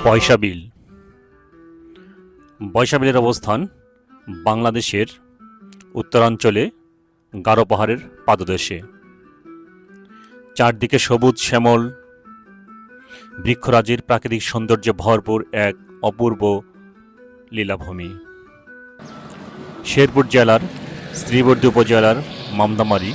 বয়সাবিল। বয়সাবিলের অবস্থান বাংলাদেশের উত্তরাঞ্চলে গারো পাহাড়ের পাদদেশে। চারদিকে সবুজ শ্যামল বৃক্ষরাজির প্রাকৃতিক সৌন্দর্যে ভরপুর এক অপূর্ব লীলাভূমি। শেরপুর জেলার শ্রীবর্দী উপজেলার মামদামারী,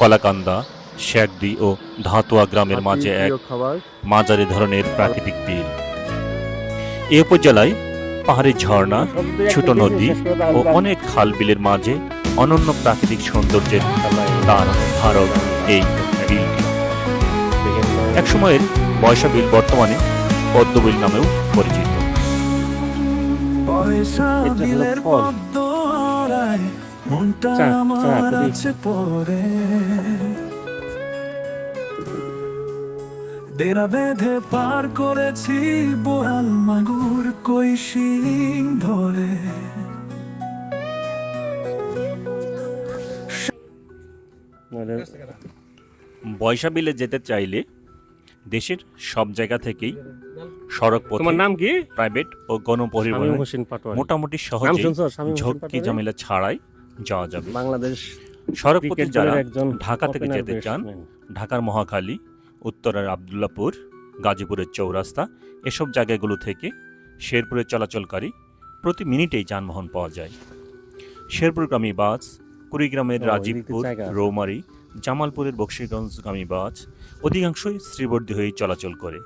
কলাকান্দা, শেখদি ও ধাতুয়া গ্রামের মাঝে এক মাঝারি ধরনের প্রাকৃতিক বিল। এই উপজেলায় পাহাড়ি ঝর্ণা, ছোট নদী ও অনেক খাল বিলের মাঝে অনন্য প্রাকৃতিক সৌন্দর্যের তার ধারক এই বিল। একসময়ের বয়সা বিল বর্তমানে পদ্মবিল নামেও পরিচিত। দেরা বেঁধে পার করেছি বোয়াল মাগুর কই শিং ধরে। বয়সা বিলে যেতে চাইলে দেশের সব জায়গা থেকেই সড়ক পথে, তোমার নাম কি? প্রাইভেট ও গণপরিবহনে মোটামুটি সহজে ঝক্কি ঝামেলা ছাড়াই যাওয়া যাবে। বাংলাদেশ সড়ক পথে যারা ঢাকা থেকে যেতে চান, ঢাকার মহাখালী, উত্তরের আবদুল্লাপুর, গাজীপুরের চৌরাস্তা এসব জায়গাগুলো থেকে শেরপুরে চলাচলকারী প্রতি মিনিটেই যানবাহন পাওয়া যায়। শেরপুরগামী বাস, কুড়িগ্রামের রাজীবপুর, রৌমারী, জামালপুরের বক্সিগঞ্জগামী বাস অধিকাংশই শ্রীবর্দী হয়েই চলাচল করে।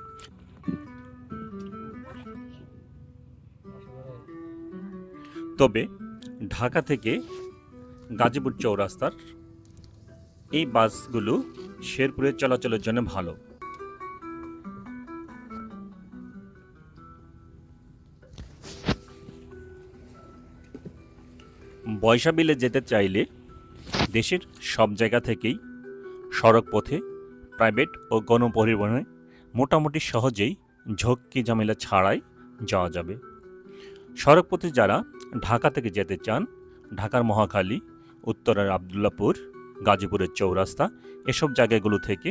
তবে ঢাকা থেকে গাজীপুর চৌরাস্তার এই বাসগুলো শেরপুরে চলাচলের জন্য ভালো। বয়সা বিলে যেতে চাইলে দেশের সব জায়গা থেকেই সড়ক পথে, প্রাইভেট ও গণপরিবহনে মোটামুটি সহজেই ঝক্কি ঝামেলা ছাড়াই যাওয়া যাবে। সড়ক পথে যারা ঢাকা থেকে যেতে চান, ঢাকার মহাখালী, উত্তরের আবদুল্লাপুর, গাজীপুরের চৌরাস্তা এসব জায়গাগুলো থেকে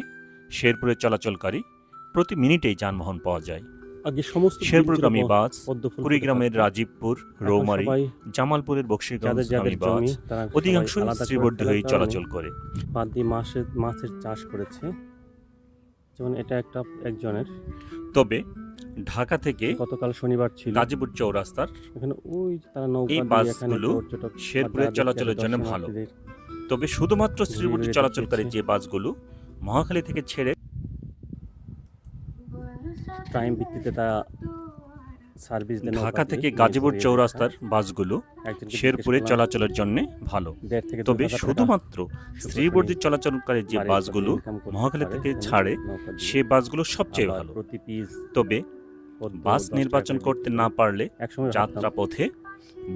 শেরপুরে চলাচলকারী প্রতি মিনিটেই যানবাহন পাওয়া যায়। শেরপুরগামী বাস, কুড়িগ্রামের রাজীবপুর, রৌমারী, জামালপুরের বক্সিগঞ্জগামী বাস অধিকাংশই শ্রীবর্দী হয়েই চলাচল করে। বাদ দিয়ে মাছের চাষ করেছে, যেমন এটা একজনের। তবে ঢাকা থেকে গতকাল শনিবার ছিল গাজীপুর চৌরাস্তার এখানে তারা নৌকা এই বাসগুলো শেরপুরে চলাচলের জন্য ভালো। তবে শুধুমাত্র শ্রীবর্দী চলাচলকারী যে বাসগুলো মহাখালী থেকে ছেড়ে টাইম ভিত্তিতে তারা সার্ভিস দেন। ঢাকা থেকে গাজীপুর চৌরাস্তার বাসগুলো শেরপুরে চলাচলের জন্য ভালো। তবে শুধুমাত্র শ্রীবর্দী চলাচলকারী যে বাসগুলো মহাখালী থেকে ছাড়ে সে বাসগুলো সবচেয়ে ভালো। তবে বাস নির্বাচন করতে না পারলে যাত্রা পথে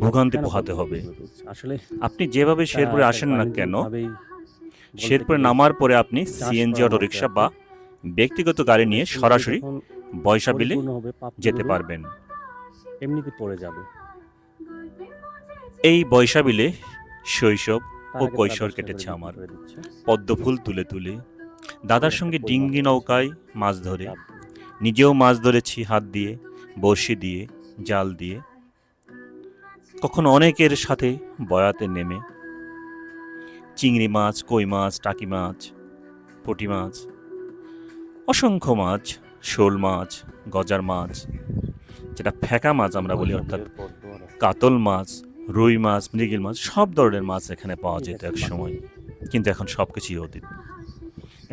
ভোগান্তি পোহাতে হবে। আসলে আপনি যেভাবে শেরপুরে আসেন না কেন, শেরপুরে নামার পরে আপনি সিএনজি অটোরিকশা বা ব্যক্তিগত গাড়ি নিয়ে সরাসরি বয়সা বিলে যেতে পারবেন। এমনিতে পড়ে যাবে। এই বয়সা বিলে শৈশব ও কৈশোর কেটেছে আমার, পদ্মফুল তুলে তুলে, দাদার সঙ্গে ডিঙ্গি নৌকায় মাছ ধরে, নিজেও মাছ ধরেছি হাত দিয়ে, বড়শি দিয়ে, জাল দিয়ে, কখনো অনেকের সাথে বয়াতে নেমে। চিংড়ি মাছ, কই মাছ, টাকি মাছ, পুঁটি মাছ, অসংখ্য মাছ, শোল মাছ, গজার মাছ, যেটা ফেকা মাছ আমরা বলি, অর্থাৎ কাতল মাছ, রুই মাছ, মৃগেল মাছ, সব ধরনের মাছ এখানে পাওয়া যেত এক সময়। কিন্তু এখন সব কিছুই অতীত।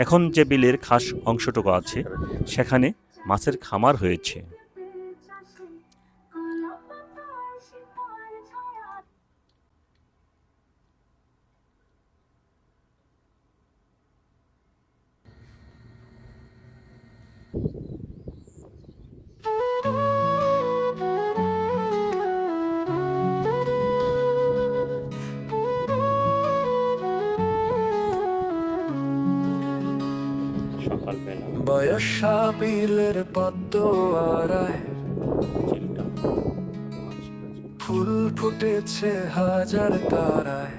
এখন যে বিলের খাস অংশটুকু আছে সেখানে মাছের খামার হয়েছে। বয়সা বিলের পদ্ম আড়ায় ফুল ফুটেছে হাজার তারায়।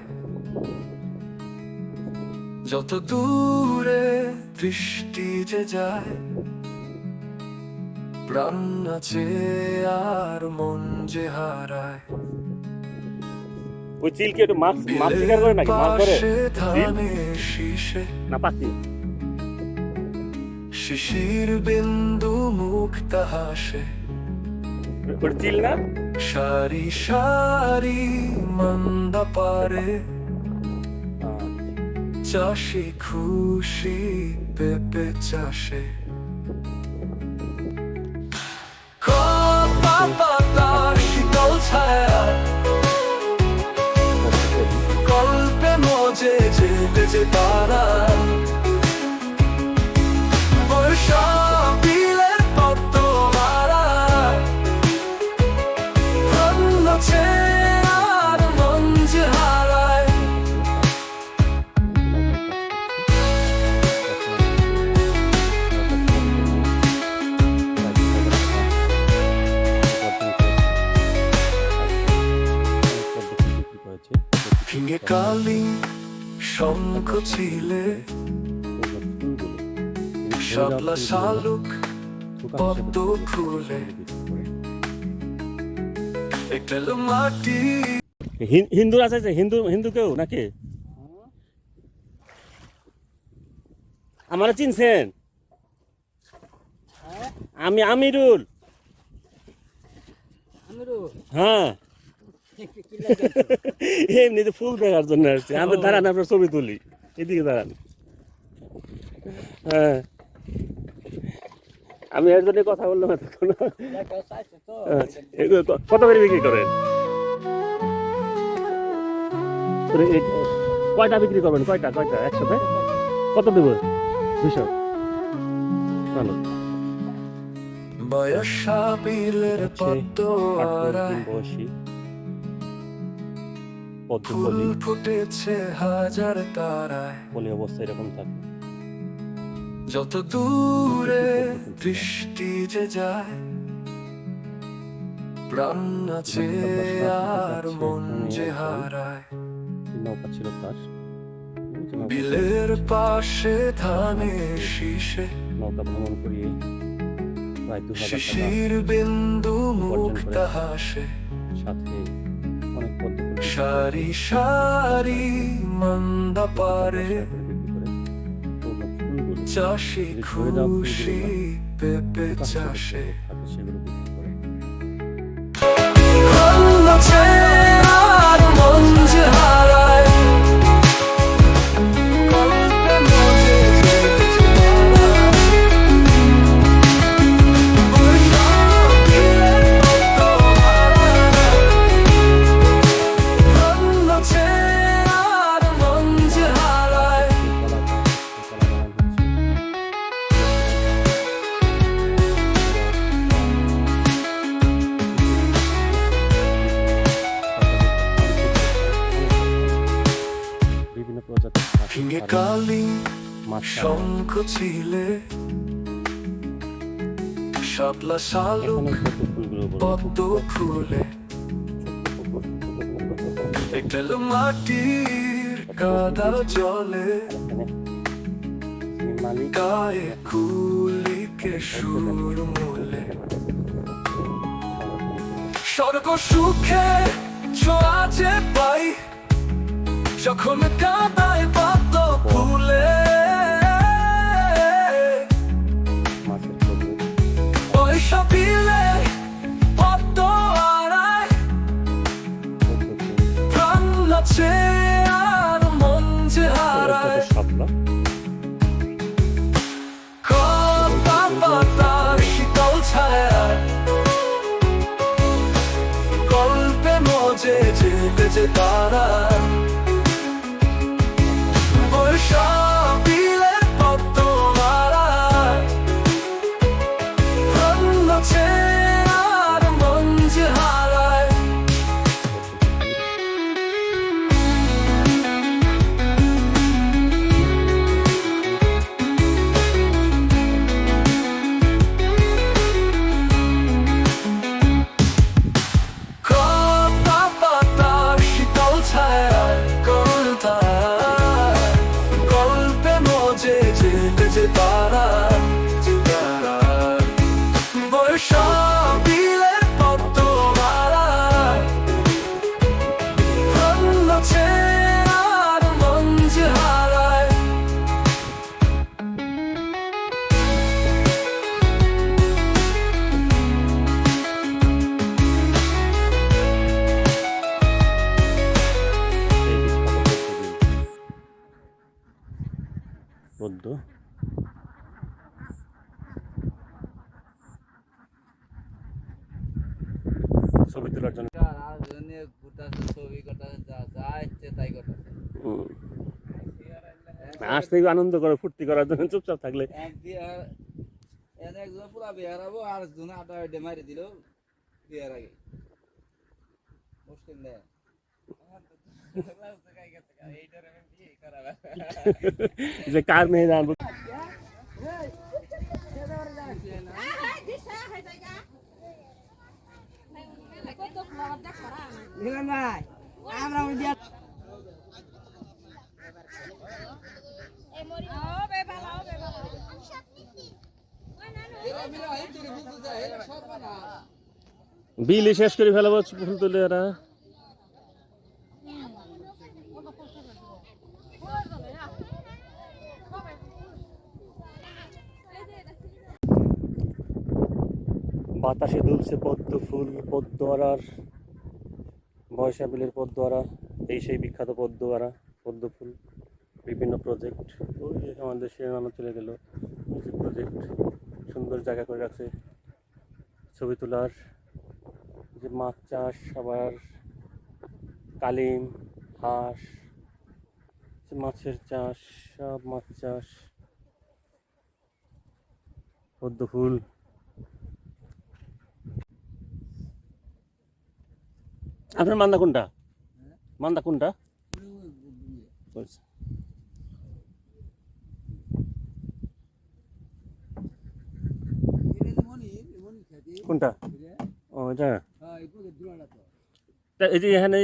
যত দূরে দৃষ্টি যে যায় প্রাণ নাচে আর মন যে হারায় ওই চিল কি একটু মাছ শিকার করে নাকি মাছ ধরে পাশে ধানে শীষে না পাখি শিশির বিন্দু মুক্তা হাসে ওটা চিল না সারি সারি মন্দা পারে চাষি খুশি পেঁপে চাষে কপা পাতার শীতল ছায়া কল্পে মজে যে তারা বর্ষা বিলের পদ্ম মারা প্রাণ নাচে আর মন যে হারায় ভেঙে কালি শঙ্খ ছিলে শাপলা শালুক পদ্ম ফুলে একটা মাটি হিন্দু আছে যে হিন্দু কেউ নাকি আমারা চিনছেন আমি আমিরুল হ্যাঁ এমনি তো ফুল দেখার জন্য আসছে আমরা দাঁড়ান আপনার ছবি তুলি এদিকে দাঁড়ান হ্যাঁ আমি এর জন্য কথা বললাম এতক্ষণ কত করে বিক্রি করেন কয়টা বিক্রি করবেন কয়টা একসাথে কত দেবো 200 ভালো বয়সা বিলের পদ্ম আড়ায় বয়সী ফুল ফুটেছে হাজার তারায় বলে অবস্থা এরকম থাকে যত দূরে দৃষ্টি যে যায় প্রাণ নাচে আর মন যে হারায় নৌকা ছিল তার বিলের পাশে ধানে শীষে নৌকা ভ্রমণ করিয়ে প্রায় 2000 টাকা শিশির বিন্দু মুক্তা হাসে সাথে অনেক পদ্ধতি সারি সারি মন্দা পারে চাষি খুশি পেঁপে চাষে সেগুলো বিক্রি করে প্রাণ নাচে আর মন যে হারায় কল্পে মজে বর্ষা বিলের পদ্ম আড়ায় প্রাণ নাচে আর মন যে হারায় কলা বাগান হচ্ছে বিভিন্ন প্রজাতির ভেঙে কালি মাছ শঙ্খ ছিলে শাপলা শালুক এখানে ফুলগুলো পদ্ম ফুলে একটা মাটির কাদা জলে মালিক গায়ে কুলিকে সুর মূলে স্বর্গ সুখে ছোঁয়াচে পাই যখন কাদায় পদ্ম ফুলে মাছের ছবি পয়সা পিলে পদ্ম আড়ায় প্রাণ নাচে আর মন যে হারায় শাপলা কপা পাতার শীতল ছায়া কল্পে মজে যে তারা বর্ষা বিলের পদ্ম আড়ায় প্রাণ নাচে আর মন যে হারায় কপা পাতার শীতল ছায়া পদ্ম। ছবি তোলার জন্য আসতে আনন্দ করে ফুর্তি করার জন্য চুপচাপ থাকলে পুরা বিহার হবো আর জনে আটা মারি দিল বিহার আগে মুশকিল নেই যে কার মেয়ে জানবো বিলি শেষ করে ফেলাবো ফুল তুলে এরা। বাতাসে দুলছে পদ্ম ফুল, পদ্মরার বয়সা বিলের পদ্মরা, এই সেই বিখ্যাত পদ্মরা, পদ্ম ফুল, বিভিন্ন প্রজেক্ট। ওই যে আমাদের শিরোনামা চলে গেল, প্রজেক্ট সুন্দর জায়গা করে রাখছে ছবি তোলার। যে মাছ চাষ, আবার কালিম, হাঁস, মাছের চাষ, সব মাছ চাষ, পদ্ম ফুল। আপনার মান্দা কোনটা? মান্দা কোনটা? কোনটা? ও এটা এই যে এখানে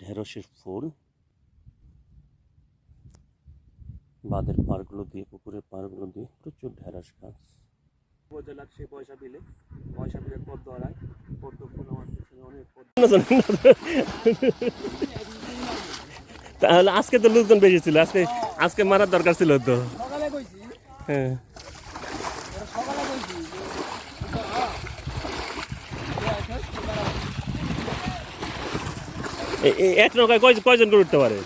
ঢেঁড়সের ফুল, বাঁধের পাড়গুলো দিয়ে, পুকুরের পাড়গুলো দিয়ে প্রচুর ঢেঁড়স গাছ। উপজেলার সেই পয়সা বিলে, পয়সা বিলের পদ্ম আড়ায় পদ্ম ফুল আমার অনেক। তাহলে আজকে তো লোকজন বেশি ছিল, আজকে আজকে মারার দরকার ছিল তো। হ্যাঁ এক নৌকায় কয়জন করে উঠতে পারে?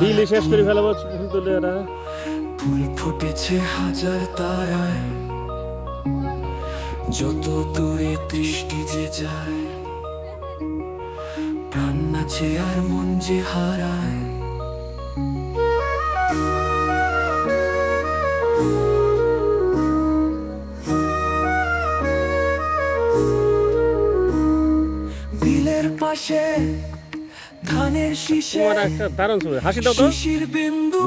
বিলি শেষ করে ফেলাবো ফুল তুলে এরা। ফুল ফুটেছে হাজার তারায়, যত দূরে দৃষ্টি যে যায়, প্রাণ নাচে আর মন যে হারায়। বিলের পাশে ধানের শীষে তোমার একটা দারুণ ছবি, হাসি দাও তো,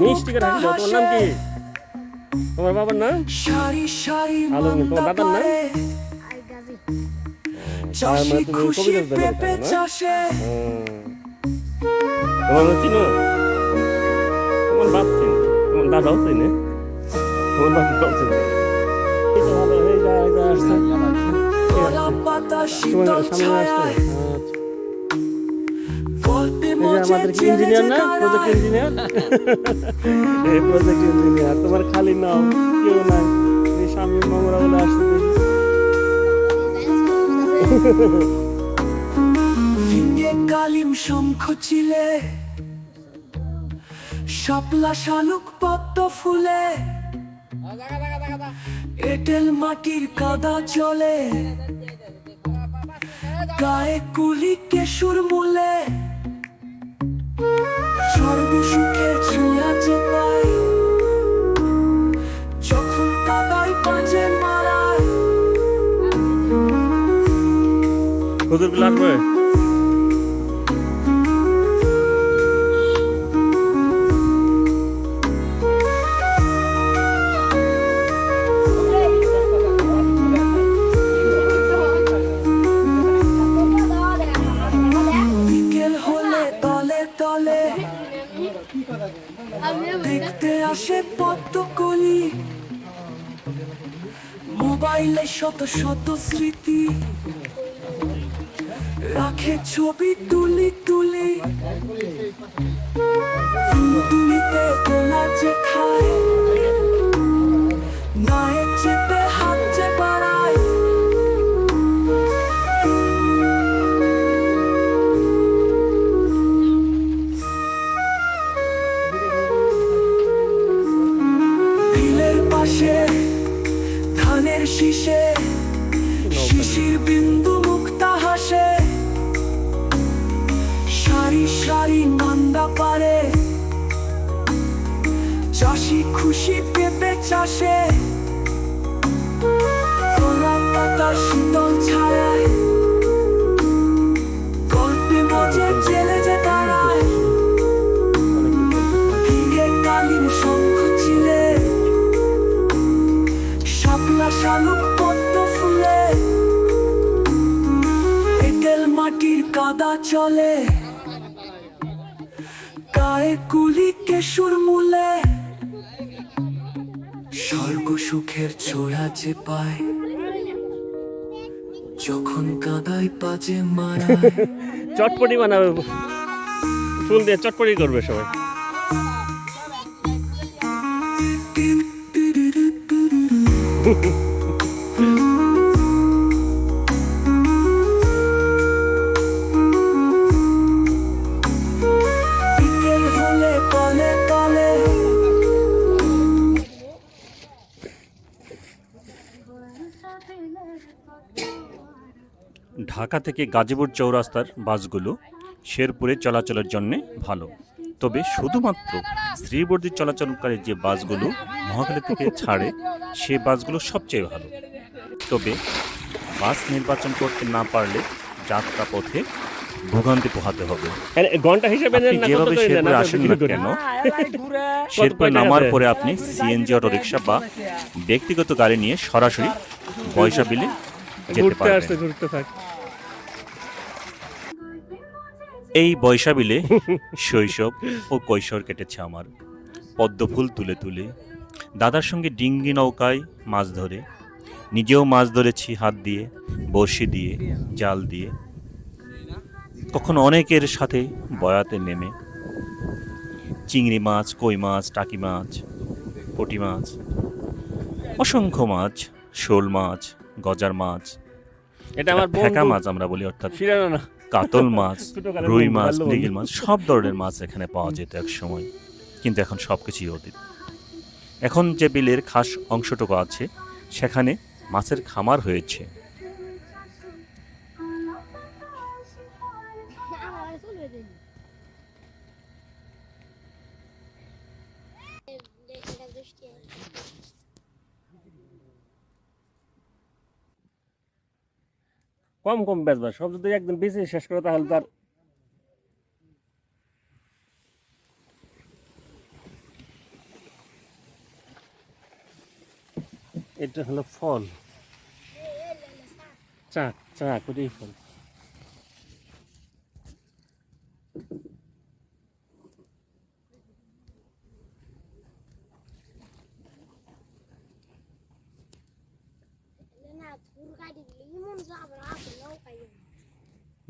মিষ্টি করে হাসি দাও। তোমার নাম কি? তোমার বাবার নাম আলম, তোমার দাদার নাম? তুমি কবিতা তোমার চিনো? তোমার বাপ চিনো? তোমার দাদাও চিনে? তোমার বাবাও চিনে? তোমার সামনে আসছে। আমাদের কি ইঞ্জিনিয়ার না, প্রজেক্ট ইঞ্জিনিয়ার? এই প্রজেক্ট ইঞ্জিনিয়ার তোমার খালি নাও, কেউ নাই, স্বামী মামরা বলে আসছে। কালিম শঙ্খ চিলে শাপলা শালুক পদ্ম ফুলে এঁটেল মাটির কাদা চলে গায়ে কুলি কেশুর মূলে সর্বসুখের ছোঁয়া চেপায় যখন কাদায় বাজে মারায় হুজুরগুলো আসবে বিকেল হলে তলে তলে দেখতে আসে পদ্মকলি মোবাইলে শত শত স্মৃতি রাখে ছবি তুলি তুলি তুলিতে গোলা যে খায় নায়ে চেপে হাত যে বাড়ায় বিলের পাশে ধানের শীষে শিশির বিন্দু মুক্তা হাসে সারি সারি নান্দা পারে চাষি খুশি পেঁপে চাষে কলা পাতা শীতল ছায়ায় গল্পে মজে জেলে যে দাঁড়ায় ভিড়ে কালীন শঙ্খ ছিলে শাপলা শালুক পদ্ম ফুলে এঁটেল মাটির কাদা চলে গায়ে কুলি কেশুর মূলে স্বর্গ সুখের ছোঁয়া যে পায় যখন কাদায় পাজে মারায় চটপটি বানাবে ফুল দিয়ে চটপটি করবে সবাই বিকেল হলে তলে তলে ঢাকা থেকে গাজীপুর চৌরাস্তার বাসগুলো শেরপুরে চলাচলের জন্য ভালো, তবে শুধুমাত্র শ্রীবর্দী চলাচলকারী যে বাসগুলো মহাখালী থেকে ছাড়ে সে বাসগুলো সবচেয়ে ভালো। তবে বাস নির্বাচন করতে না পারলে যাত্রা পথে ভোগান্তি পোহাতে হবে। ঘন্টা হিসেবে আপনি যেভাবে শেরপুরে আসেন না কেন, শেরপুরে নামার পরে আপনি সিএনজি অটো রিক্সা বা ব্যক্তিগত গাড়ি নিয়ে সরাসরি বয়সাবিলে যেতে ঘুরতে আসতে পারবেন। ঘুরতে থাক এই বৈশাবিলে শৈশব ও কৈশোর কেটেছে আমার। পদ্মফুল তুলে তুলে দাদার সঙ্গে ডিঙ্গি নৌকায় মাছ ধরে, নিজেও মাছ ধরেছি হাত দিয়ে, বড়শি দিয়ে, জাল দিয়ে, কখনো অনেকের সাথে বয়াতে নেমে চিংড়ি মাছ, কই মাছ, টাকি মাছ, পুঁটি মাছ, অসংখ্য মাছ, শোল মাছ, গজার মাছ, এটা আমার ফেকা বন্ধু মাছ আমরা বলি, অর্থাৎ শিরানো না কাতল মাছ, ছোটকালের রুই বন্ধু, মাছ, ভালো মৃগেল বন্ধু। মাছ, সব ধরনের মাছ এখানে পাওয়া যেত এক সময়, কিন্তু এখন সব কিছুই অতীত। এখন যে বিলের খাস অংশটুকু আছে সেখানে মাছের খামার হয়েছে। কম কম বেচবা, সব যদি একদিন বেশি শেষ করে তাহলে তার এটা হলো ফল, চাক চাক ওটাই ফল।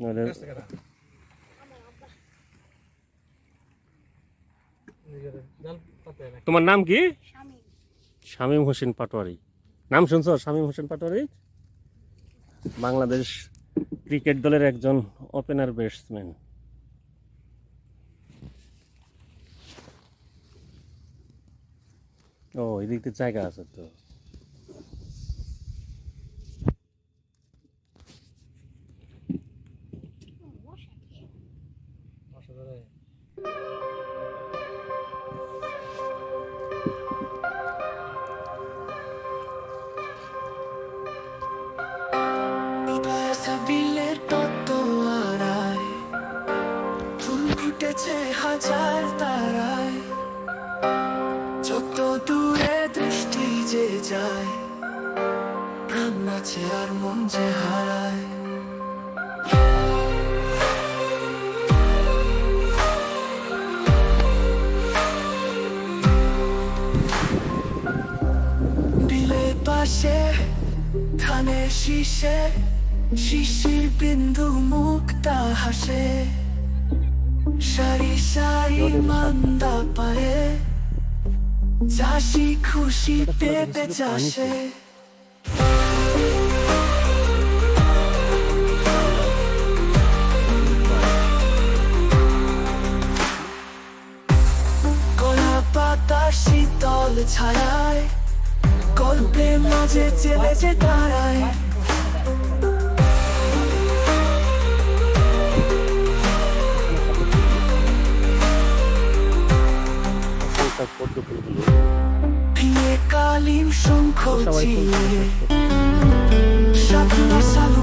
নইলে তোমার নাম কি? শামীম হোসেন পাটোয়ারি। নাম শুনছো শামীম হোসেন পাটোয়ারি? বাংলাদেশ ক্রিকেট দলের একজন ওপেনার ব্যাটসম্যান। ও এদিক দিয়ে জায়গা আছে তো। বিলের তত্ত্বারায় ফুল ফুটেছে হাজার তারায়, যত দূরে দৃষ্টি যে যায়, প্রাণ নাচে আর মন যে হারায়। বিলের পাশে ধানের শীষে শিশির বিন্দু মুক্তা হাসে, সারি সারি মান্দা পায়ে চাষি খুশি পেতে চাষে। কলা পাতা শীতল ছায়ায়, গল্পের মাঝে চেলে যে দাঁড়ায়। পদ্ম ফুলগুলো ভিড়ে কালিম শঙ্খ ঝিলে, স্বপ্ন সাধু